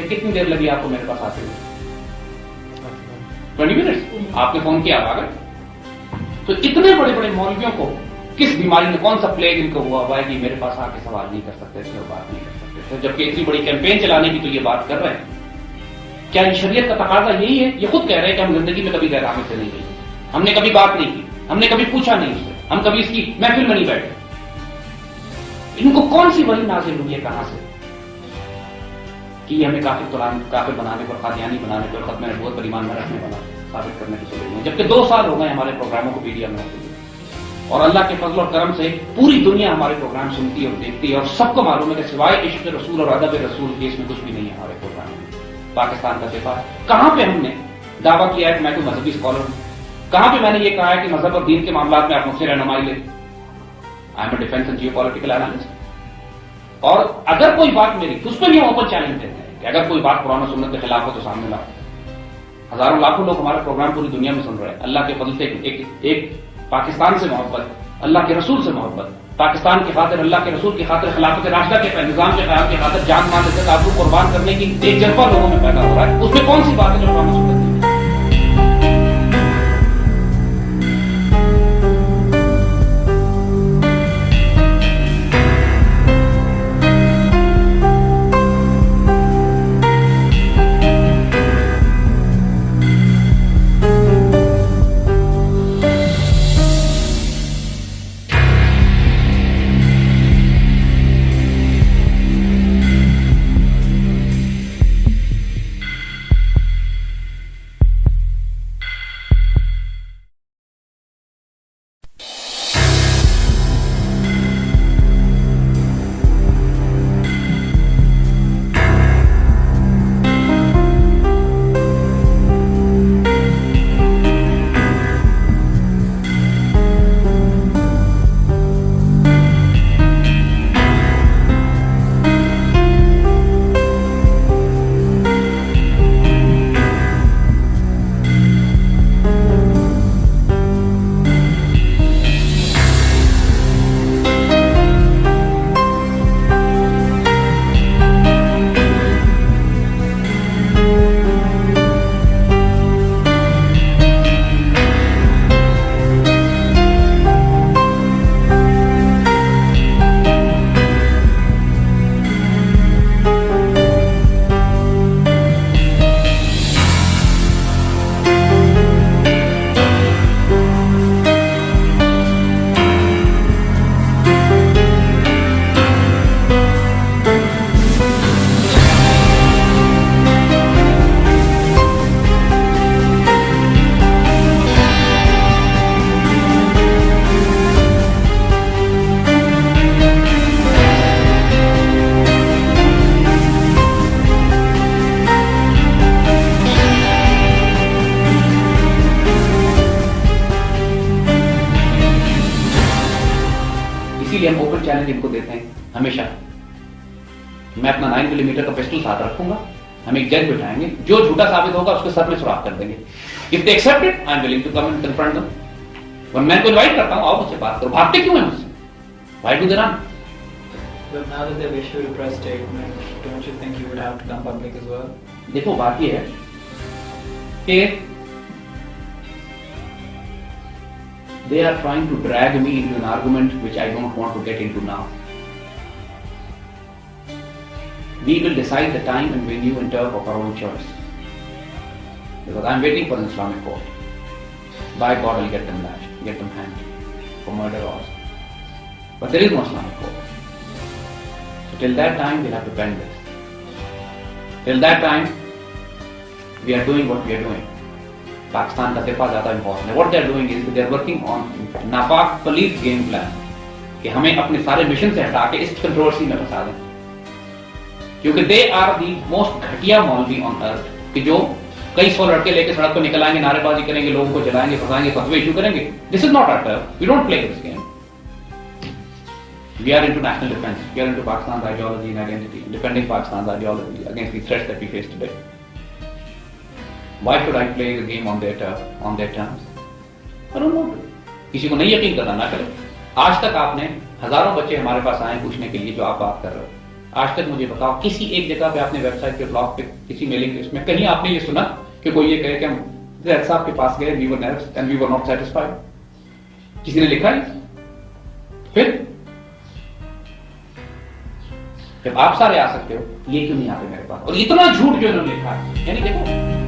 थे, कितनी देर लगी आपको मेरे पास आते हुए? 20 मिनट्स। आपने फोन किया, आप आ गए। तो इतने बड़े बड़े मौलवियों को किस बीमारी में, कौन सा प्लेग इनको हुआ है कि मेरे पास आके सवाल नहीं कर सकते थे और बात नहीं कर सकते थे, जबकि इतनी बड़ी कैंपेन चलाने की तो ये बात कर रहे हैं। क्या ये शरीयत का तकाजा यही है? ये खुद कह रहे हैं कि हम जिंदगी में कभी गैरहामिद से नहीं गए, हमने कभी बात नहीं की, हमने कभी पूछा नहीं उससे, हम कभी इसकी महफिल में नहीं बैठे। इनको कौन सी वही नाजिल हुई है कहां से कि हमें काफिर बनाने पर, कादियानी बनाने पर, खत्म नबूवत पर ईमान न रखने वाला साबित करने की सोच रही है, जबकि 2 साल हो गए हमारे प्रोग्रामों को मीडिया में होते हुए, और अल्लाह के फजल और करम से पूरी दुनिया हमारे प्रोग्राम सुनती है और देखती है, और सबको मालूम है कि सिवाय इश्क रसूल और अदब रसूल के इसमें कुछ भी नहीं है हमारे प्रोग्राम में। पाकिस्तान का दिफा, कहां पे हमने दावा किया है कि मैं कोई मजहबी स्कॉलर हूं? कहां पे मैंने ये कहा है कि मजहब और दीन के मामलात में आप मुझसे रहनुमाई ले? I am a defence and geopolitical analyst. और अगर कोई बात मेरी, उस पर भी हम ओपन चैलेंज देते हैं कि अगर कोई बात कुरान और सुन्नत के खिलाफ हो तो सामने लाओ। हजारों लाखों लोग हमारा प्रोग्राम पूरी दुनिया में सुन रहे हैं। अल्लाह के फजल से एक पाकिस्तान से मोहब्बत, अल्लाह के रसूल से मोहब्बत, पाकिस्तान की खातिर, अल्लाह के रसूल की खातिर, खिलाफत राशिदा के निजाम के क़याम की खातिर जान मान लेकर आबरू कुर्बान करने की एक जज्बा लोगों में पैदा हो रहा है। उसमें कौन सी बात है जो कुरान और सुन्नत? इसीलिए हम ओपन चैलेंज इनको देते हैं हमेशा। मैं अपना 9 मिलीमीटर का पिस्टल साथ रखूंगा, हम एक जज बिठाएंगे, जो झूठा साबित होगा उसके सर में सुराख कर देंगे। If they accept it, I am willing to come and confront them. और मैं इनको इनवाइट करता हूं, आओ मुझसे बात करो। भागते क्यों हैं मुझसे? Why do they run? But now that they've issued a press statement, don't you think you would have to come public as well? देखो बात यह है कि they are trying to drag me into an argument which I don't want to get into now. We will decide the time and venue and turf of our own choice. Because I'm waiting for an Islamic court. By God, I'll get them lashed, get them hanged for murder or something. But there is no Islamic court. So till that time, we'll have to bend this. Till that time, we are doing what we are doing. Pakistan का दिफा ज्यादा important है। What they are doing is they are working on नापाक पलीत game plan कि हमें अपने सारे mission से हटा के इस कंट्रोवर्सी में फंसा दें, क्योंकि दे आर दी मोस्ट घटिया मौलवी ऑन अर्थ कि जो कई 100 लड़के लेके सड़क पर निकल आएंगे, नारेबाजी करेंगे, लोगों को जलाएंगे, फंसाएंगे, फतवे इशू करेंगे। This is not our turf, we don't play this game. We are into national defense. We are into Pakistan's ideology and identity, defending Pakistan's ideology against the threats that we face today. Why should I play the game on their turf, on their terms? I don't want to. किसी को नहीं यकीन करना ना करे। आज तक आपने हजारों बच्चे हमारे पास आए पूछने के लिए जो आप बात कर रहे हो। आज तक मुझे बताओ किसी एक जगह पे आपने वेबसाइट के ब्लॉग पे किसी मेलिंग लिस्ट में कहीं आपने ये सुना कि कोई ये कहे कि हम जैद साहब के पास गए, we were never and we were not satisfied? किसी ने लिखा है? फिर जब आप सारे आ सकते हो, ये क्यों नहीं आते मेरे पास? और इतना झूठ जो इन्होंने लिखा है, यानी देखो